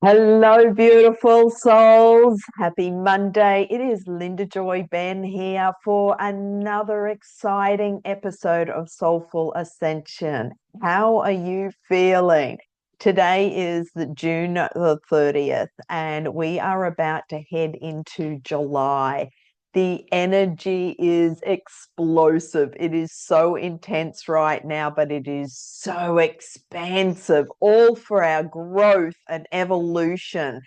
Hello, beautiful souls. Happy Monday. It is Linda Joy Benn here for another exciting episode of Soulful Ascension. How are you feeling? Today is June the 30th, and we are about to head into July. The energy is explosive. It is so intense right now, but it is so expansive, all for our growth and evolution.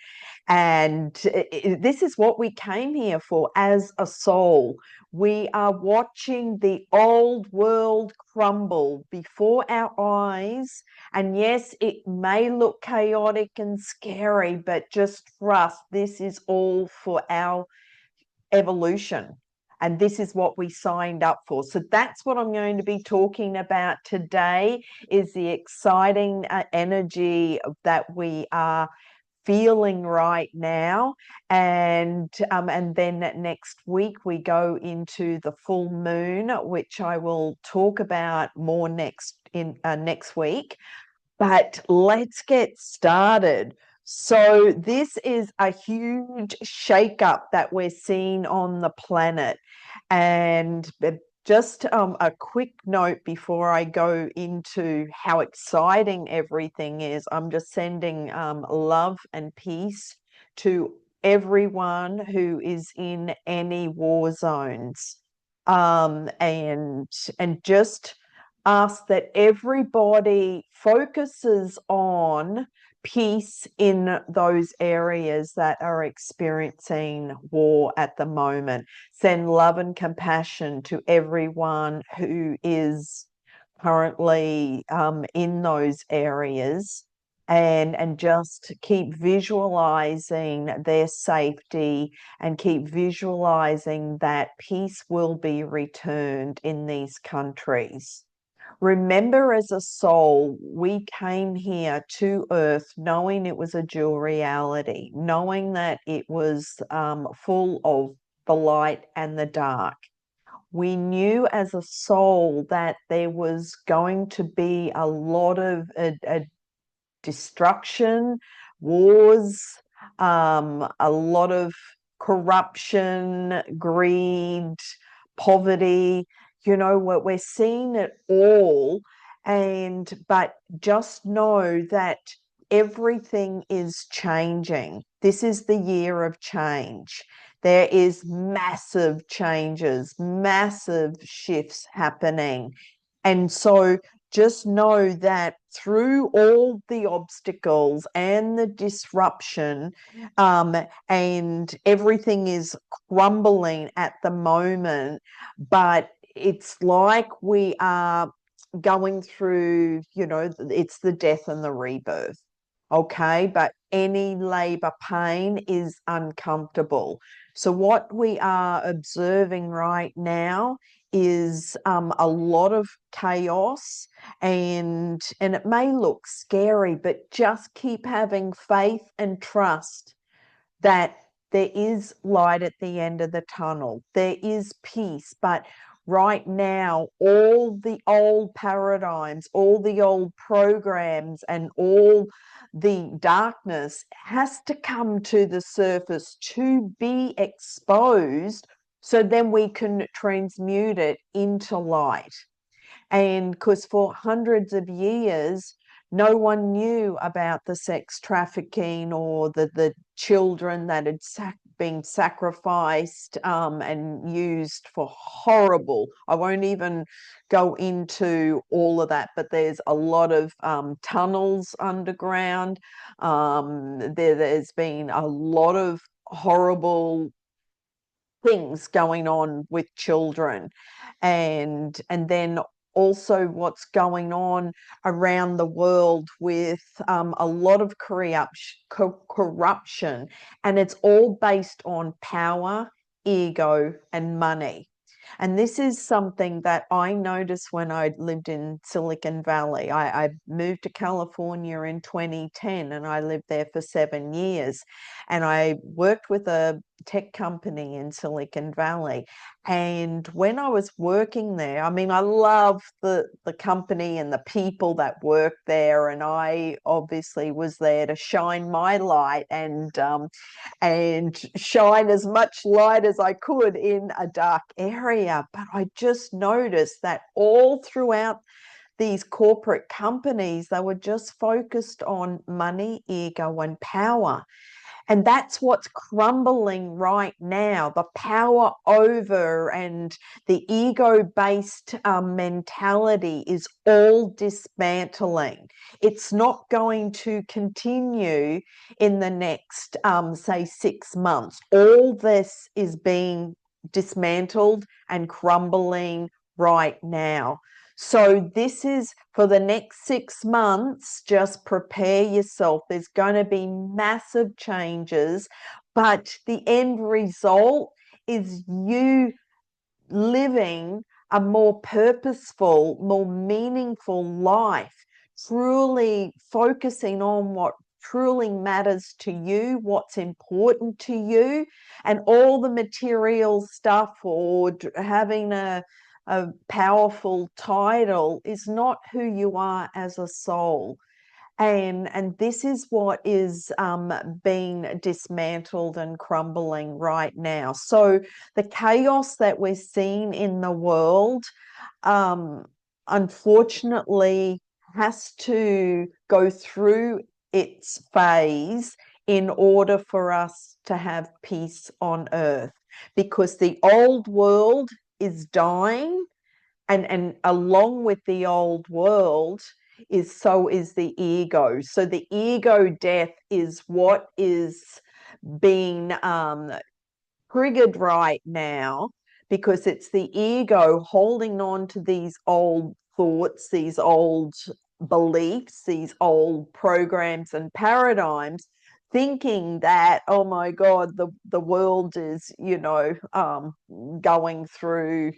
And this is what we came here for as a soul. We are watching the old world crumble before our eyes. And yes, it may look chaotic and scary, but just trust this is all for our evolution. And this is what we signed up for. So that's what I'm going to be talking about today is the exciting energy that we are feeling right now. And then next week we go into the full moon, which I will talk about more next week. But let's get started. So, this is a huge shakeup that we're seeing on the planet. And just a quick note before I go into how exciting everything is, I'm just sending love and peace to everyone who is in any war zones. And just ask that everybody focuses on peace in those areas that are experiencing war at the moment. Send love and compassion to everyone who is currently in those areas. And just keep visualizing their safety and keep visualizing that peace will be returned in these countries. Remember, as a soul, we came here to Earth knowing it was a dual reality, knowing that it was full of the light and the dark. We knew as a soul that there was going to be a lot of destruction, wars, a lot of corruption, greed, poverty. You know, we're seeing it all. But just know that everything is changing. This is the year of change. There is massive changes, massive shifts happening. And so just know that through all the obstacles and the disruption, and everything is crumbling at the moment, but it's like we are going through, it's the death and the rebirth. Okay, but any labor pain is uncomfortable. So, what we are observing right now is a lot of chaos, and it may look scary, but just keep having faith and trust that there is light at the end of the tunnel. There is peace, but right now, all the old paradigms, all the old programs, and all the darkness has to come to the surface to be exposed so then we can transmute it into light. And because for hundreds of years, no one knew about the sex trafficking or the children that had been sacrificed and used for horrible. I won't even go into all of that, but there's a lot of tunnels underground. There's been a lot of horrible things going on with children, and then also what's going on around the world with a lot of corruption, and it's all based on power, ego, and money. And this is something that I noticed when I lived in Silicon Valley. I moved to California in 2010 and I lived there for 7 years. And I worked with a tech company in Silicon Valley. And when I was working there, I mean, I love the company and the people that work there. And I obviously was there to shine my light and shine as much light as I could in a dark area. But I just noticed that all throughout these corporate companies, they were just focused on money, ego, and power. And that's what's crumbling right now, the power over and the ego-based mentality is all dismantling. It's not going to continue in the next, say, 6 months. All this is being dismantled and crumbling right now. So this is for the next 6 months, just prepare yourself. There's going to be massive changes, but the end result is you living a more purposeful, more meaningful life, truly focusing on what truly matters to you, what's important to you, and all the material stuff or having a powerful title is not who you are as a soul. And this is what is being dismantled and crumbling right now. So the chaos that we're seeing in the world, unfortunately, has to go through its phase in order for us to have peace on earth, because the old world is dying, and along with the old world is the ego. So the ego death is what is being triggered right now, because it's the ego holding on to these old thoughts, these old beliefs, these old programs and paradigms, thinking that, oh my God, the world is, going through,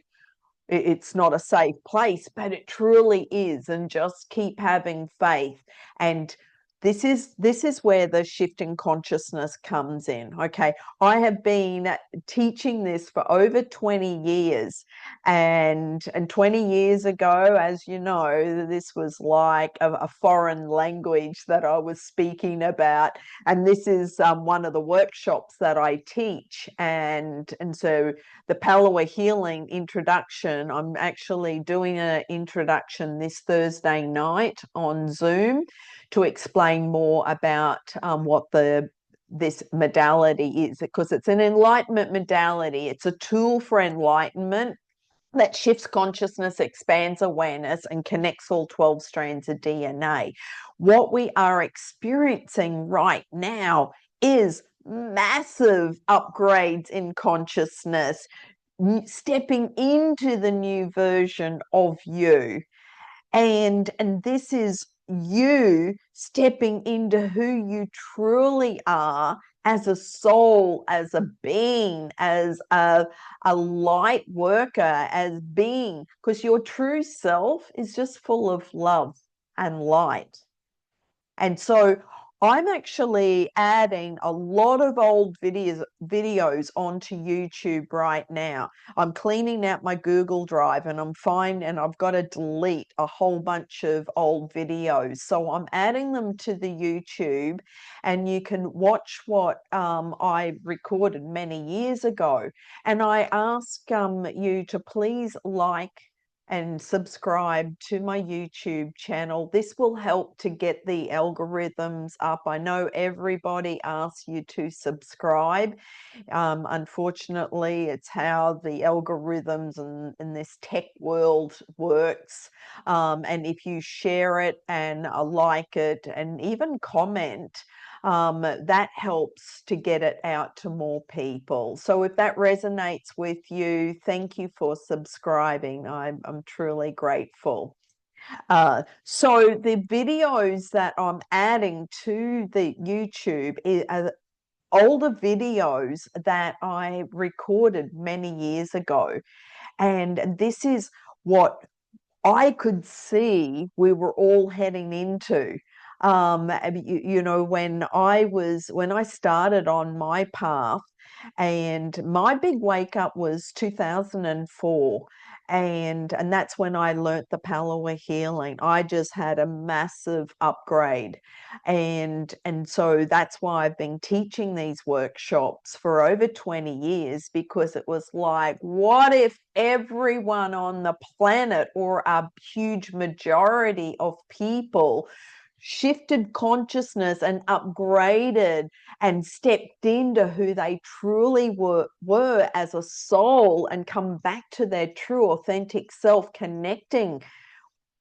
it's not a safe place, but it truly is. And just keep having faith. And this is where the shift in consciousness comes in. Okay, I have been teaching this for over 20 years, and 20 years ago, as you know, this was like a foreign language that I was speaking about, and this is one of the workshops that I teach. And so the Palawa Healing introduction, I'm actually doing an introduction this Thursday night on Zoom to explain more about what this modality is, because it's an enlightenment modality. It's a tool for enlightenment that shifts consciousness, expands awareness, and connects all 12 strands of DNA. What we are experiencing right now is massive upgrades in consciousness, stepping into the new version of you. And this is you stepping into who you truly are as a soul, as a being, as a light worker, as being, because your true self is just full of love and light. And so I'm actually adding a lot of old videos onto YouTube right now. I'm cleaning out my Google Drive, and I've got to delete a whole bunch of old videos. So I'm adding them to the YouTube, and you can watch what I recorded many years ago. And I ask you to please like and subscribe to my YouTube channel. This will help to get the algorithms up. I know everybody asks you to subscribe. Unfortunately, it's how the algorithms in this tech world works. And if you share it and like it and even comment, that helps to get it out to more people. So if that resonates with you, thank you for subscribing. I'm truly grateful. So the videos that I'm adding to the YouTube are older videos that I recorded many years ago. And this is what I could see we were all heading into. You know, when I started on my path, and my big wake up was 2004. And that's when I learnt the power of healing. I just had a massive upgrade. And so that's why I've been teaching these workshops for over 20 years, because it was like, what if everyone on the planet, or a huge majority of people, shifted consciousness and upgraded and stepped into who they truly were as a soul, and come back to their true authentic self, connecting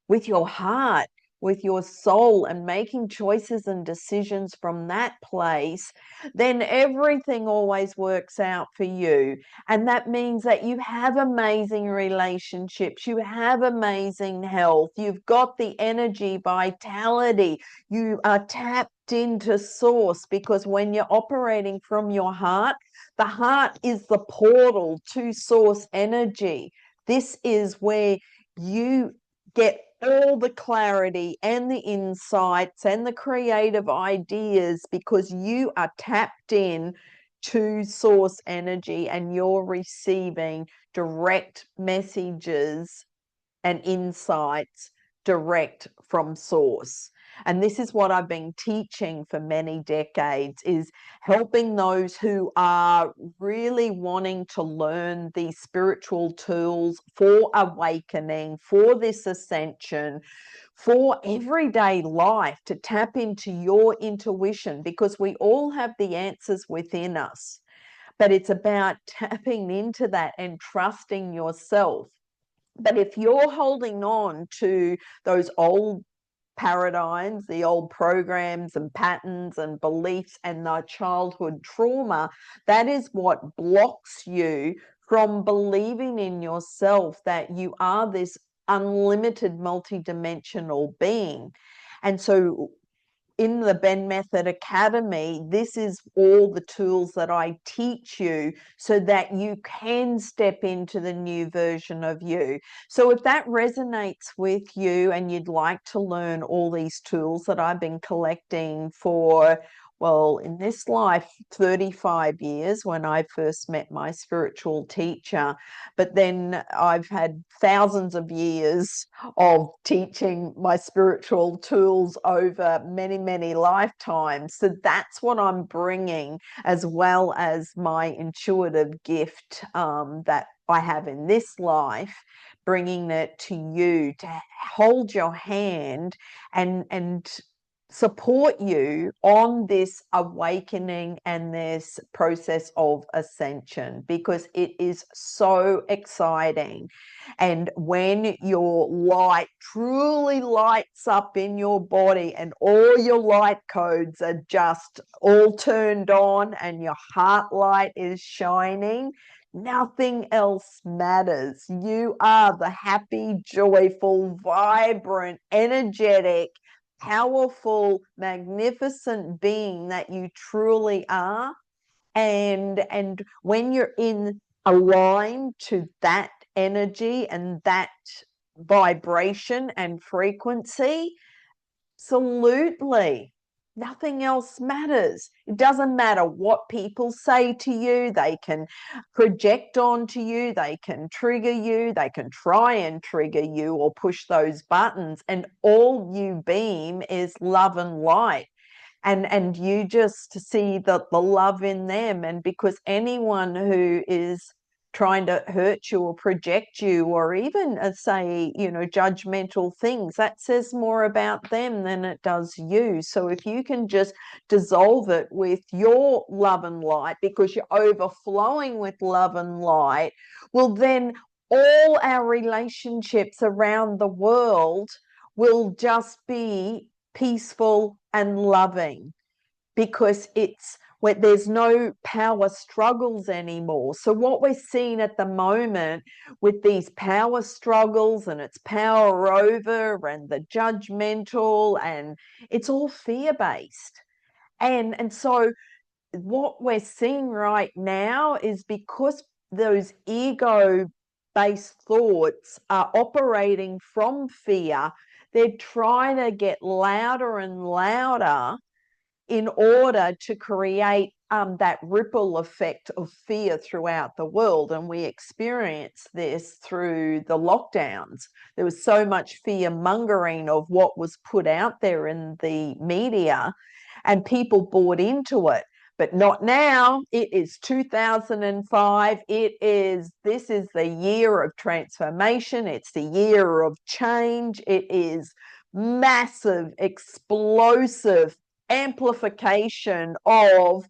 with your heart, with your soul, and making choices and decisions from that place, then everything always works out for you. And that means that you have amazing relationships, you have amazing health, you've got the energy, vitality, you are tapped into source, because when you're operating from your heart, the heart is the portal to source energy. This is where you get all the clarity and the insights and the creative ideas, because you are tapped in to source energy, and you're receiving direct messages and insights direct from source. And this is what I've been teaching for many decades, is helping those who are really wanting to learn these spiritual tools for awakening, for this ascension, for everyday life, to tap into your intuition, because we all have the answers within us. But it's about tapping into that and trusting yourself. But if you're holding on to those old paradigms, the old programs and patterns and beliefs and the childhood trauma, that is what blocks you from believing in yourself, that you are this unlimited multidimensional being. And so in the BENN Method Academy, this is all the tools that I teach you, so that you can step into the new version of you. So if that resonates with you and you'd like to learn all these tools that I've been collecting for, well, in this life, 35 years, when I first met my spiritual teacher, but then I've had thousands of years of teaching my spiritual tools over many, many lifetimes. So that's what I'm bringing, as well as my intuitive gift that I have in this life, bringing it to you to hold your hand and support you on this awakening and this process of ascension, because it is so exciting. And when your light truly lights up in your body, and all your light codes are just all turned on, and your heart light is shining, nothing else matters. You are the happy, joyful, vibrant, energetic, powerful, magnificent being that you truly are. And when you're in aligned to that energy and that vibration and frequency, absolutely nothing else matters. It doesn't matter what people say to you. They can project onto you, they can trigger you, they can try and trigger you or push those buttons, and all you beam is love and light. And you just see the love in them. And because anyone who is trying to hurt you or project you, or even say, you know, judgmental things, that says more about them than it does you. So if you can just dissolve it with your love and light, because you're overflowing with love and light, well, then all our relationships around the world will just be peaceful and loving, because it's where there's no power struggles anymore. So what we're seeing at the moment with these power struggles, and it's power over, and the judgmental, and it's all fear-based. And so what we're seeing right now is, because those ego-based thoughts are operating from fear, they're trying to get louder and louder in order to create that ripple effect of fear throughout the world. And we experienced this through the lockdowns. There was so much fear mongering of what was put out there in the media, and people bought into it. But not now. It is 2005. This is the year of transformation. It's the year of change. It is massive, explosive amplification of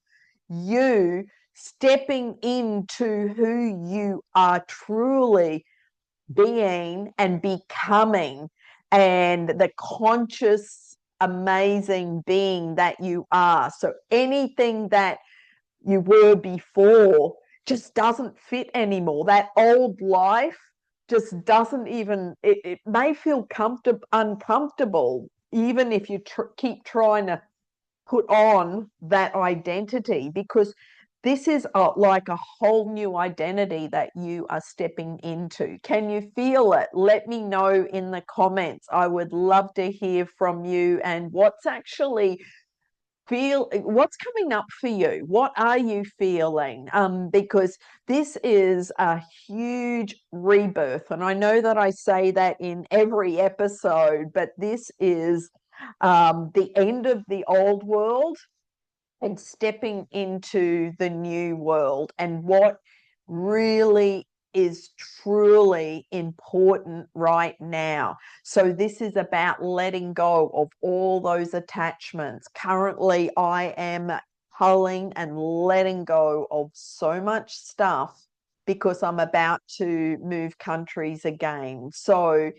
you stepping into who you are truly being and becoming, and the conscious, amazing being that you are. So anything that you were before just doesn't fit anymore. That old life just doesn't even, it may feel uncomfortable, even if you keep trying to put on that identity, because this is like a whole new identity that you are stepping into. Can you feel it? Let me know in the comments. I would love to hear from you, and what's coming up for you. What are you feeling? Because this is a huge rebirth, and I know that I say that in every episode, but this is the end of the old world and stepping into the new world, and what really is truly important right now. So this is about letting go of all those attachments. Currently, I am culling and letting go of so much stuff because I'm about to move countries again. So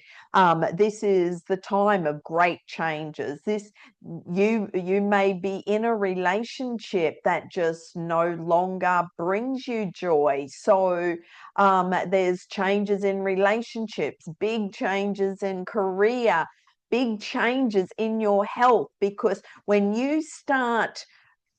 this is the time of great changes. You may be in a relationship that just no longer brings you joy. So there's changes in relationships, big changes in career, big changes in your health, because when you start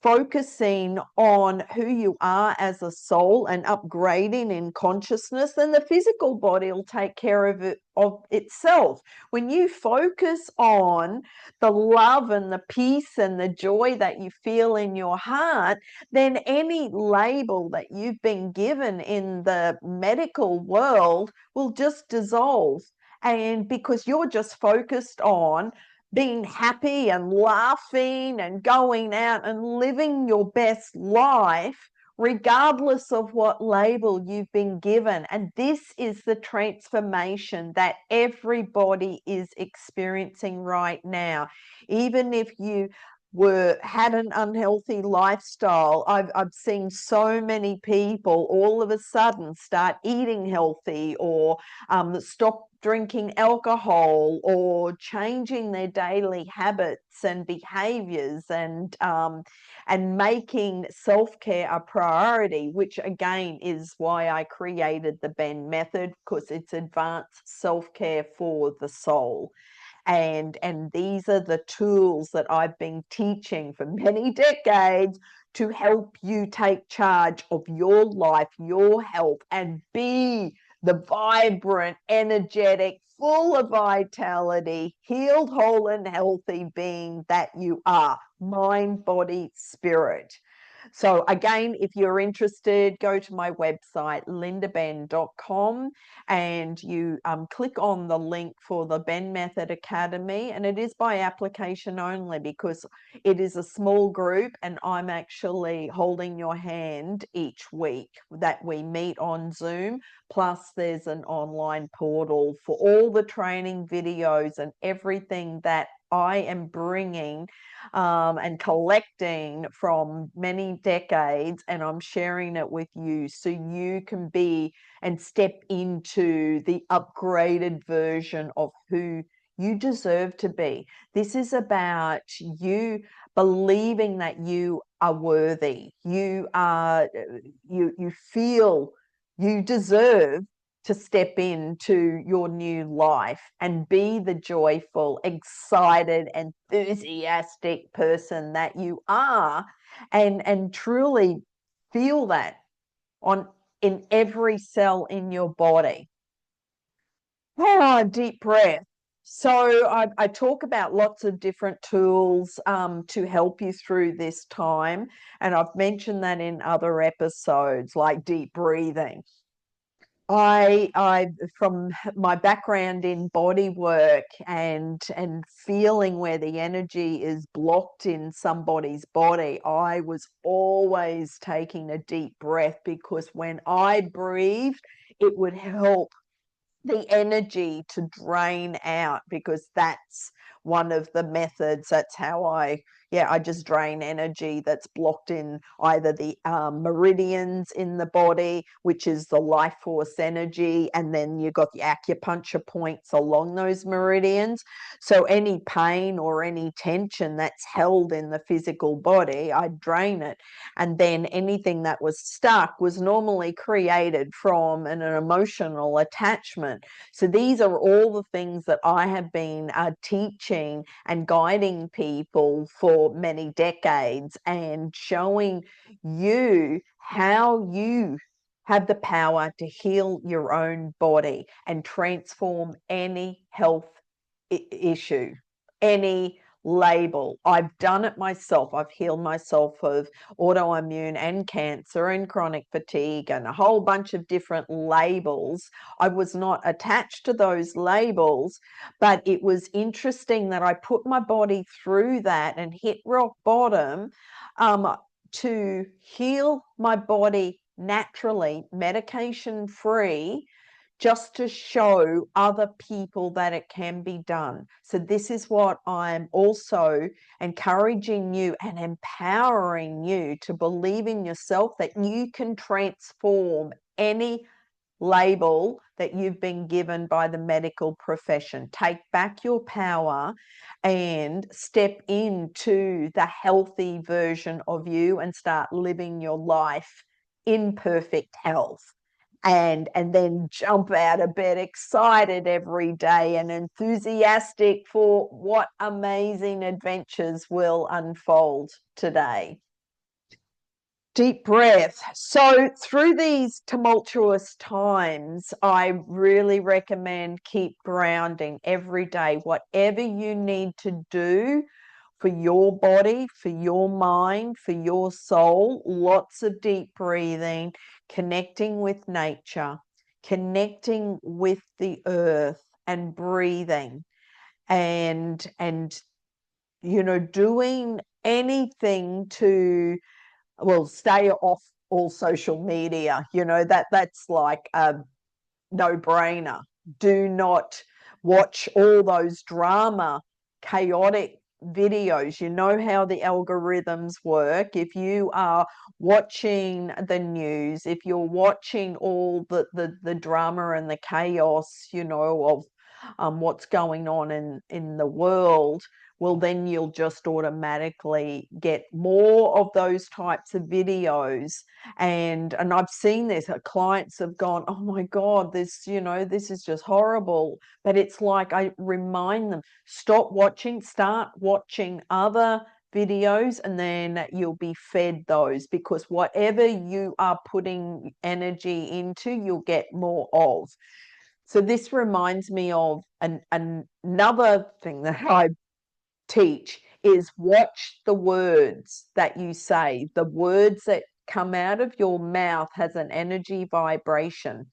focusing on who you are as a soul and upgrading in consciousness, then the physical body will take care of itself. When you focus on the love and the peace and the joy that you feel in your heart, then any label that you've been given in the medical world will just dissolve. And because you're just focused on being happy and laughing and going out and living your best life, regardless of what label you've been given. And this is the transformation that everybody is experiencing right now. Even if you had an unhealthy lifestyle, I've seen so many people all of a sudden start eating healthy, or stop drinking alcohol, or changing their daily habits and behaviors, and making self-care a priority, which again is why I created the BENN Method, because it's advanced self-care for the soul. And these are the tools that I've been teaching for many decades to help you take charge of your life, your health, and be the vibrant, energetic, full of vitality, healed, whole, and healthy being that you are. Mind, body, spirit. So again, if you're interested, go to my website, lindabenn.com, and you click on the link for the BENN Method Academy. And it is by application only, because it is a small group, and I'm actually holding your hand each week that we meet on Zoom. Plus there's an online portal for all the training videos and everything that I am bringing and collecting from many decades, and I'm sharing it with you so you can be and step into the upgraded version of who you deserve to be. This is about you believing that you are worthy. You feel you deserve to step into your new life and be the joyful, excited, enthusiastic person that you are, and truly feel that in every cell in your body. Oh, deep breath. So I talk about lots of different tools to help you through this time. And I've mentioned that in other episodes, like deep breathing. I from my background in body work and feeling where the energy is blocked in somebody's body, I was always taking a deep breath, because when I breathed, it would help the energy to drain out, because that's one of the methods. That's how I just drain energy that's blocked in either the meridians in the body, which is the life force energy, and then you've got the acupuncture points along those meridians. So any pain or any tension that's held in the physical body, I drain it. And then anything that was stuck was normally created from an emotional attachment. So these are all the things that I have been teaching and guiding people for many decades, and showing you how you have the power to heal your own body and transform any health issue, any label. I've done it myself. I've healed myself of autoimmune and cancer and chronic fatigue and a whole bunch of different labels. I was not attached to those labels, but it was interesting that I put my body through that and hit rock bottom to heal my body naturally, medication free, just to show other people that it can be done. So this is what I'm also encouraging you and empowering you to believe in yourself, that you can transform any label that you've been given by the medical profession. Take back your power and step into the healthy version of you and start living your life in perfect health. And then jump out of bed excited every day and enthusiastic for what amazing adventures will unfold today. Deep breath. So through these tumultuous times, I really recommend keep grounding every day. Whatever you need to do for your body, for your mind, for your soul, lots of deep breathing, connecting with nature, connecting with the earth and breathing, and doing anything to, well, stay off all social media. That's like a no-brainer. Do not watch all those drama, chaotic videos. You know how the algorithms work. If you are watching the news, if you're watching all the drama and the chaos, of what's going on in the world, well, then you'll just automatically get more of those types of videos. And I've seen this. Clients have gone, oh my God, this is just horrible. But it's like, I remind them, stop watching, start watching other videos, and then you'll be fed those, because whatever you are putting energy into, you'll get more of. So this reminds me of another thing that I teach, is watch the words that you say. The words that come out of your mouth has an energy vibration.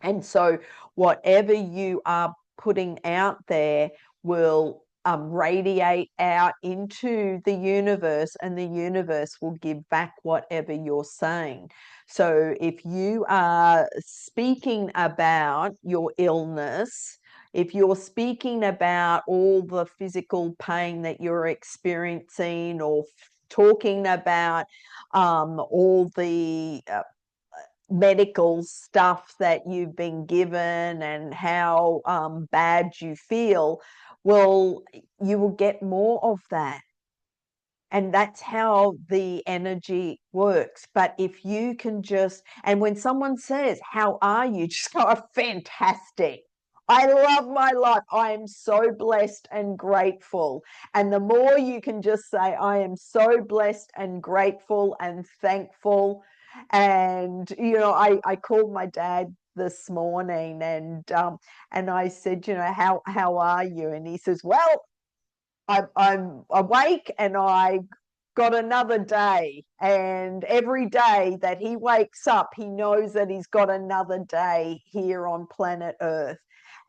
And so whatever you are putting out there will radiate out into the universe, and the universe will give back whatever you're saying. So if you are speaking about your illness, if you're speaking about all the physical pain that you're experiencing, or talking about all the medical stuff that you've been given and how bad you feel, well, you will get more of that. And that's how the energy works. But if you can just, and when someone says, how are you? Just go, oh, fantastic. I love my life. I am so blessed and grateful. And the more you can just say, I am so blessed and grateful and thankful. And, I called my dad this morning, and I said, you know, how are you? And he says, well, I'm awake and I got another day. And every day that he wakes up, he knows that he's got another day here on planet Earth.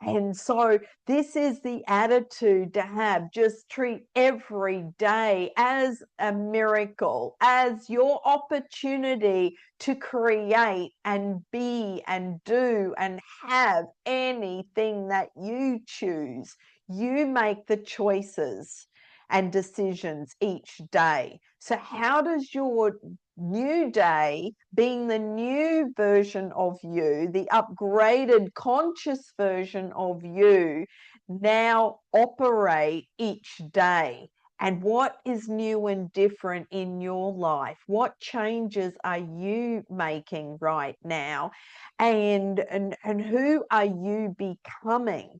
And so this is the attitude to have. Just treat every day as a miracle, as your opportunity to create and be and do and have anything that you choose. You make the choices and decisions each day. So how does your new day, being the new version of you, the upgraded conscious version of you, now operate each day? And what is new and different in your life? What changes are you making right now? And who are you becoming?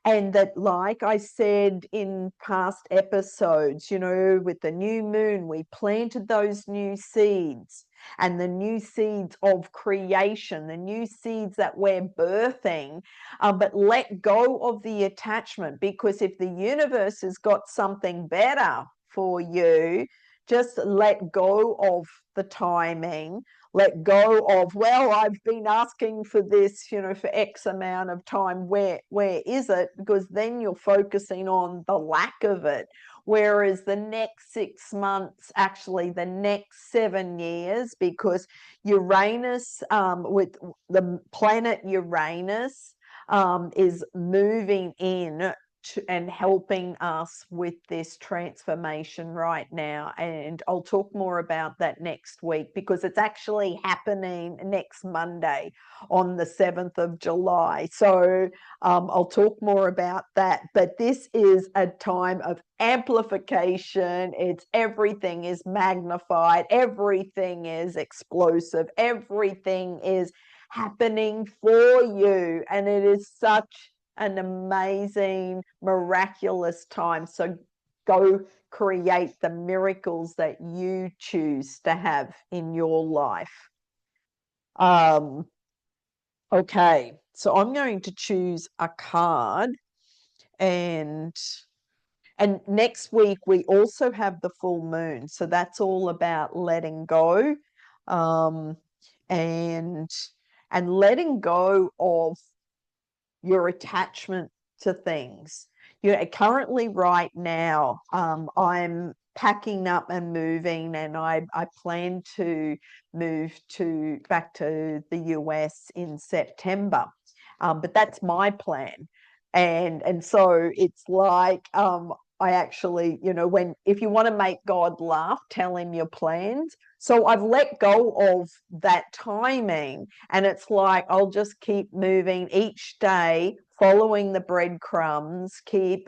And that, like I said in past episodes, you know, with the new moon, we planted those new seeds, and the new seeds of creation, the new seeds that we're birthing, but let go of the attachment, because if the universe has got something better for you, just let go of the timing. Let go of, well, I've been asking for this, you know, for X amount of time. Where is it? Because then you're focusing on the lack of it. Whereas the next 6 months, actually the next 7 years, because Uranus, with the planet Uranus, is moving in and helping us with this transformation right now. And I'll talk more about that next week, because it's actually happening next Monday on the 7th of July. So I'll talk more about that. But this is a time of amplification. It's everything is magnified. Everything is explosive. Everything is happening for you. And it is such an amazing, miraculous time. So go create the miracles that you choose to have in your life. Okay, so I'm going to choose a card, and next week we also have the full moon, so that's all about letting go, and letting go of your attachment to things. You know, currently right now, I'm packing up and moving, and I plan to move back to the US in September. But that's my plan. And so it's like, I actually, you know, if you want to make God laugh, tell him your plans. So I've let go of that timing, and it's like I'll just keep moving each day, following the breadcrumbs, keep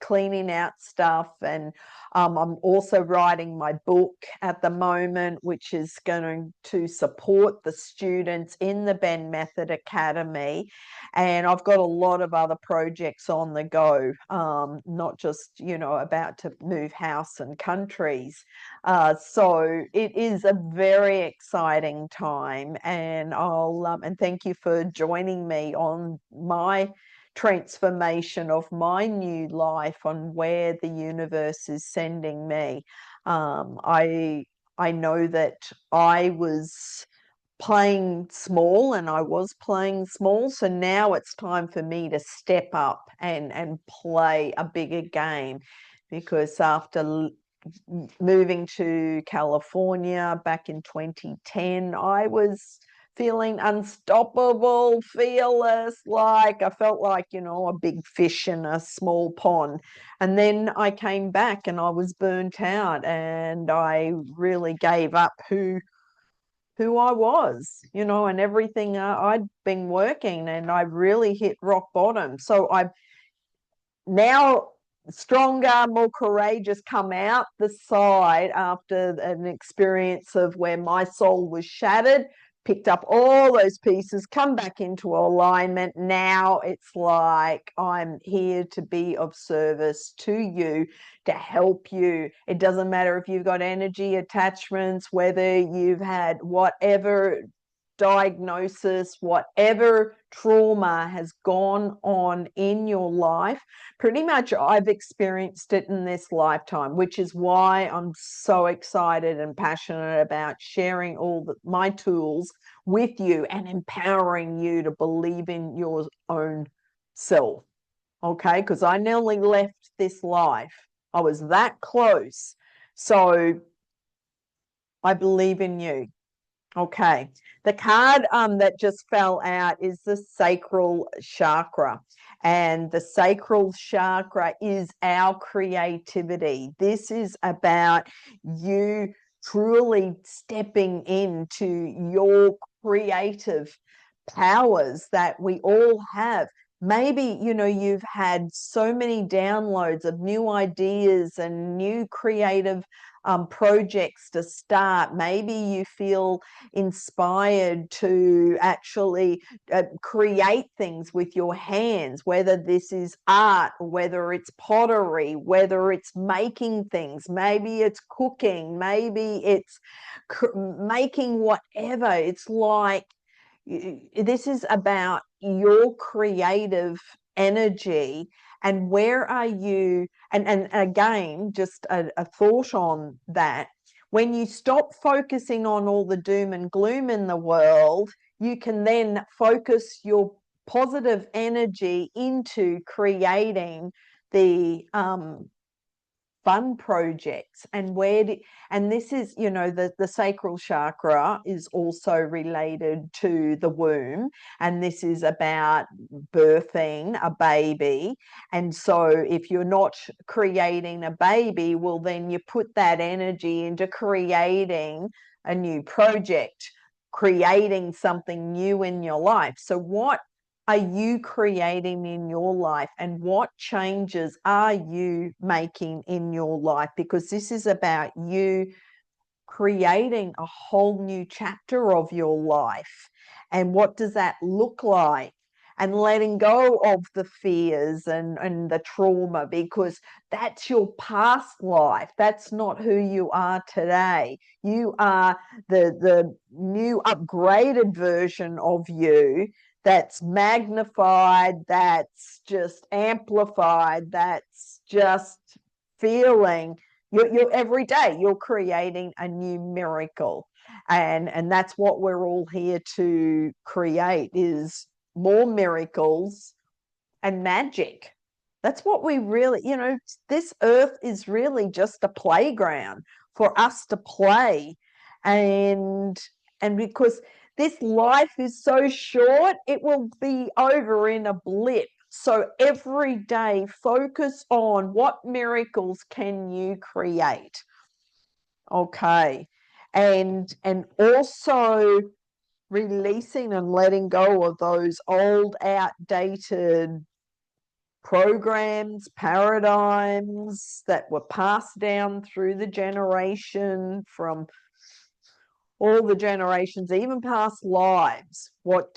cleaning out stuff. And I'm also writing my book at the moment, which is going to support the students in the BENN Method Academy. And I've got a lot of other projects on the go, not just, you know, about to move house and countries. So it is a very exciting time, and and thank you for joining me on my transformation of my new life, on where the universe is sending me. I know that I was playing small, and I was playing small, so now it's time for me to step up and play a bigger game, because after moving to California back in 2010, I was feeling unstoppable, fearless, like I felt like, you know, a big fish in a small pond. And then I came back and I was burnt out, and I really gave up who I was, you know, and everything I'd been working, and I really hit rock bottom. So I've now stronger, more courageous, come out the side after an experience of where my soul was shattered, picked up all those pieces, come back into alignment. Now it's like I'm here to be of service to you, to help you. It doesn't matter if you've got energy attachments, whether you've had whatever diagnosis, whatever trauma has gone on in your life, pretty much I've experienced it in this lifetime, which is why I'm so excited and passionate about sharing all my tools with you and empowering you to believe in your own self. Okay, because I nearly left this life. I was that close. So I believe in you. Okay, the card that just fell out is the sacral chakra. And the sacral chakra is our creativity. This is about you truly stepping into your creative powers that we all have. Maybe, you know, you've had so many downloads of new ideas and new creative projects to start. Maybe you feel inspired to actually create things with your hands, whether this is art, whether it's pottery, whether it's making things, maybe it's cooking, maybe it's making whatever. It's like this is about your creative energy and where are you, and again, just a thought on that. When you stop focusing on all the doom and gloom in the world, you can then focus your positive energy into creating the fun projects. And and this is, you know, the sacral chakra is also related to the womb, and this is about birthing a baby. And so if you're not creating a baby, well, then you put that energy into creating a new project, creating something new in your life. So what are you creating in your life, and what changes are you making in your life? Because this is about you creating a whole new chapter of your life. And what does that look like? And letting go of the fears and the trauma, because that's your past life. That's not who you are today. You are the new upgraded version of you, that's magnified, that's just amplified, that's just feeling. You're every day you're creating a new miracle, and that's what we're all here to create, is more miracles and magic. That's what we really, you know, this earth is really just a playground for us to play. And because this life is so short, it will be over in a blip. So every day, focus on what miracles can you create. Okay. And also releasing and letting go of those old, outdated programs, paradigms that were passed down through the generation, from all the generations, even past lives. What's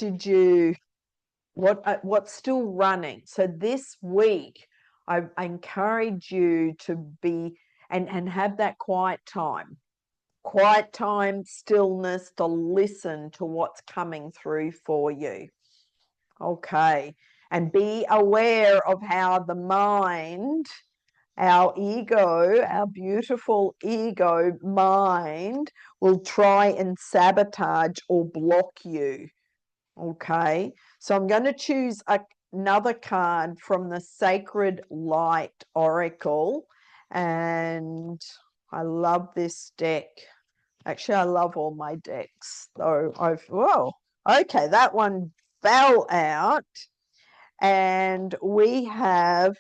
still running? So this week, I encourage you to be and have that quiet time, stillness, to listen to what's coming through for you. Okay. And be aware of how the mind, our ego, our beautiful ego mind, will try and sabotage or block you. Okay. So I'm going to choose another card from the Sacred Light Oracle. And I love this deck. Actually, I love all my decks. So okay, that one fell out. And we have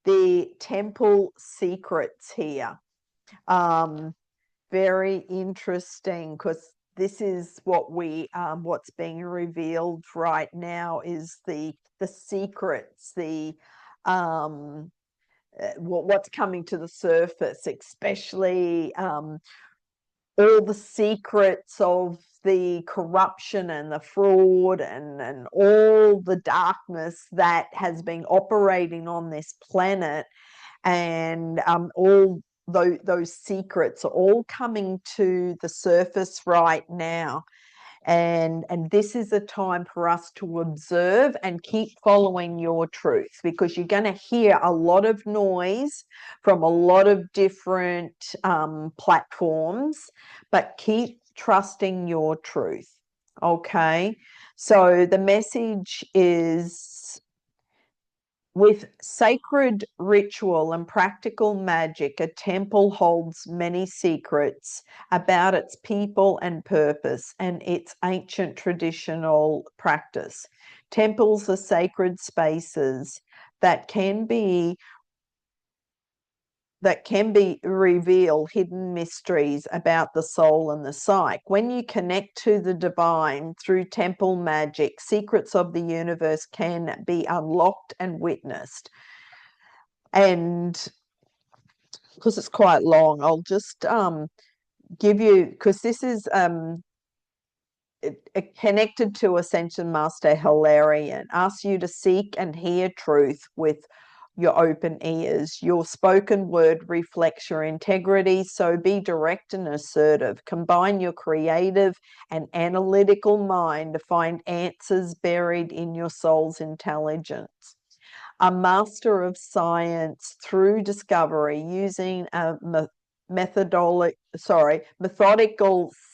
the Temple Secrets here. Very interesting, because this is what what's being revealed right now is the secrets, what's coming to the surface, especially all the secrets of the corruption and the fraud and all the darkness that has been operating on this planet. And all those secrets are all coming to the surface right now. And this is a time for us to observe and keep following your truth, because you're going to hear a lot of noise from a lot of different platforms, but keep trusting your truth. Okay, so the message is: with sacred ritual and practical magic, a temple holds many secrets about its people and purpose and its ancient traditional practice. Temples are sacred spaces that can be reveal hidden mysteries about the soul and the psyche. When you connect to the divine through temple magic, secrets of the universe can be unlocked and witnessed. And because it's quite long, I'll just give you, because this is connected to Ascension Master Hilarion, asks you to seek and hear truth with your open ears. Your spoken word reflects your integrity, so be direct and assertive. Combine your creative and analytical mind to find answers buried in your soul's intelligence. A master of science through discovery, using a methodical,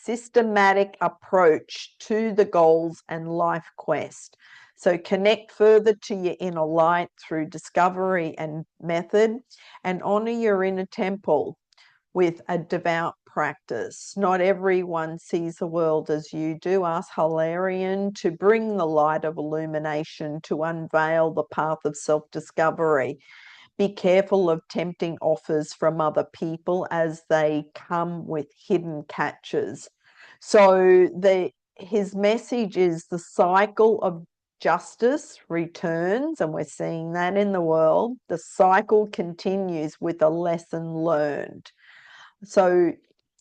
systematic approach to the goals and life quest. So connect further to your inner light through discovery and method, and honor your inner temple with a devout practice. Not everyone sees the world as you do. Ask Hilarion to bring the light of illumination to unveil the path of self-discovery. Be careful of tempting offers from other people, as they come with hidden catches. So his message is the cycle of justice returns, and we're seeing that in the world. The cycle continues with a lesson learned. So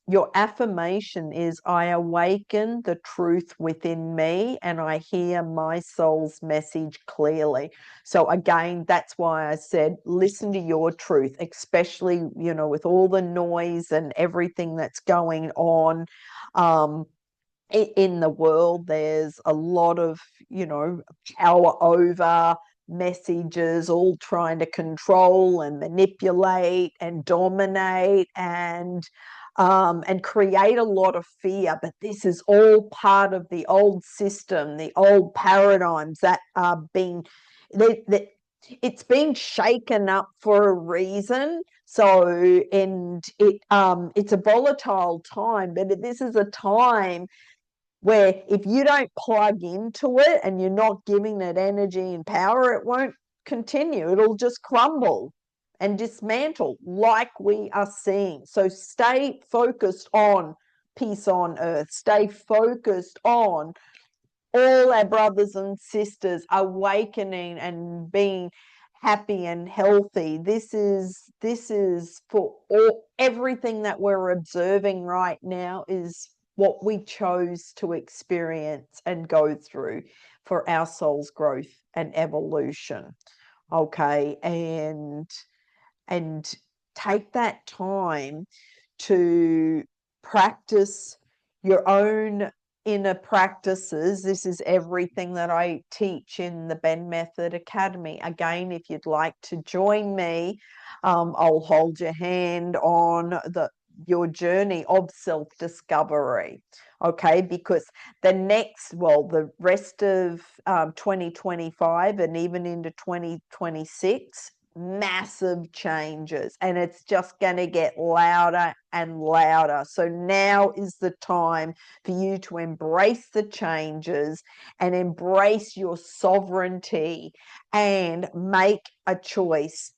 your affirmation is: I awaken the truth within me and I hear my soul's message clearly. So again, that's why I said, listen to your truth, especially, you know, with all the noise and everything that's going on in the world. There's a lot of, you know, power over messages, all trying to control and manipulate and dominate and create a lot of fear. But this is all part of the old system, the old paradigms that are being it's being shaken up for a reason. So, and it's a volatile time, but this is a time where if you don't plug into it and you're not giving it energy and power, it won't continue. It'll just crumble and dismantle like we are seeing. So stay focused on peace on earth. Stay focused on all our brothers and sisters awakening and being happy and healthy. This is for everything that we're observing right now is what we chose to experience and go through for our soul's growth and evolution. Okay, and take that time to practice your own inner practices. This is everything that I teach in the BENN Method Academy. Again, if you'd like to join me, I'll hold your hand on your journey of self-discovery. Okay, because the rest of 2025 and even into 2026, massive changes, and it's just going to get louder and louder. So now is the time for you to embrace the changes and embrace your sovereignty and make a choice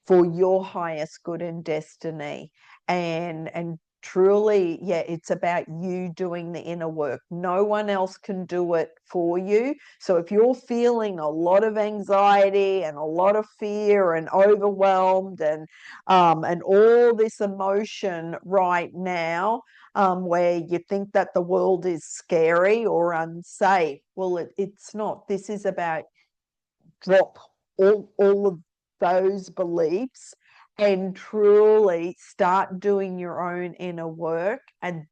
for your highest good and destiny. And truly, yeah, it's about you doing the inner work. No one else can do it for you. So if you're feeling a lot of anxiety and a lot of fear and overwhelmed and all this emotion right now, where you think that the world is scary or unsafe, well, it's not. This is about drop all of those beliefs and truly start doing your own inner work, and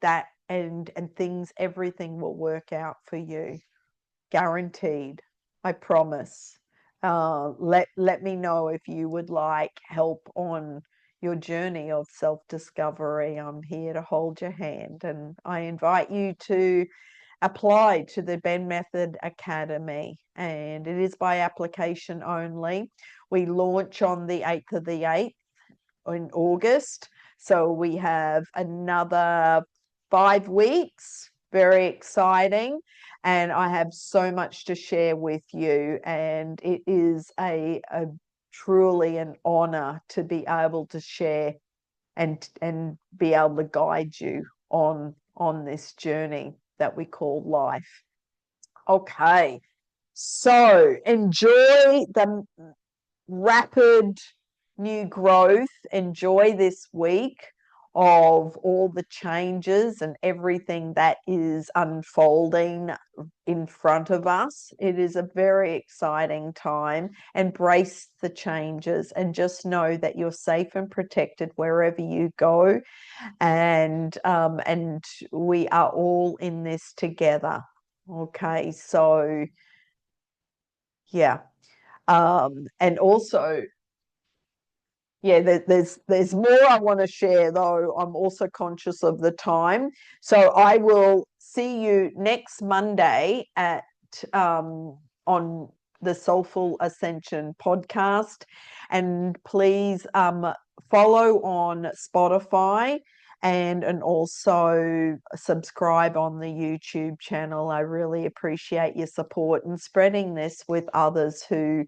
things, everything will work out for you. Guaranteed. I promise. Let me know if you would like help on your journey of self-discovery. I'm here to hold your hand, and I invite you to apply to the BENN Method Academy, and it is by application only. We launch on the 8th of the 8th in August, so we have another 5 weeks. Very exciting, and I have so much to share with you, and it is a truly an honor to be able to share and be able to guide you on this journey that we call life. Okay, so enjoy the rapid new growth. Enjoy this week of all the changes and everything that is unfolding in front of us. It is a very exciting time. Embrace the changes and just know that you're safe and protected wherever you go. And we are all in this together. Okay, so yeah. And also, yeah, there's more I want to share, though I'm also conscious of the time. So I will see you next Monday at on the Soulful Ascension podcast, and please follow on Spotify and also subscribe on the YouTube channel. I really appreciate your support and spreading this with others who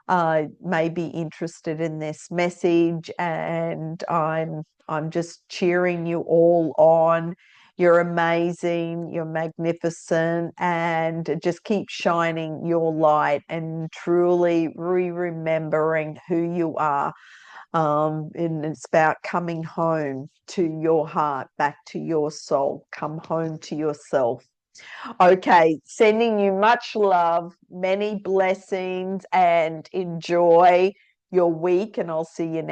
may be interested in this message, and I'm just cheering you all on. You're amazing, you're magnificent, and just keep shining your light and truly remembering who you are. And it's about coming home to your heart, back to your soul. Come home to yourself. Okay, sending you much love, many blessings, and enjoy your week, and I'll see you next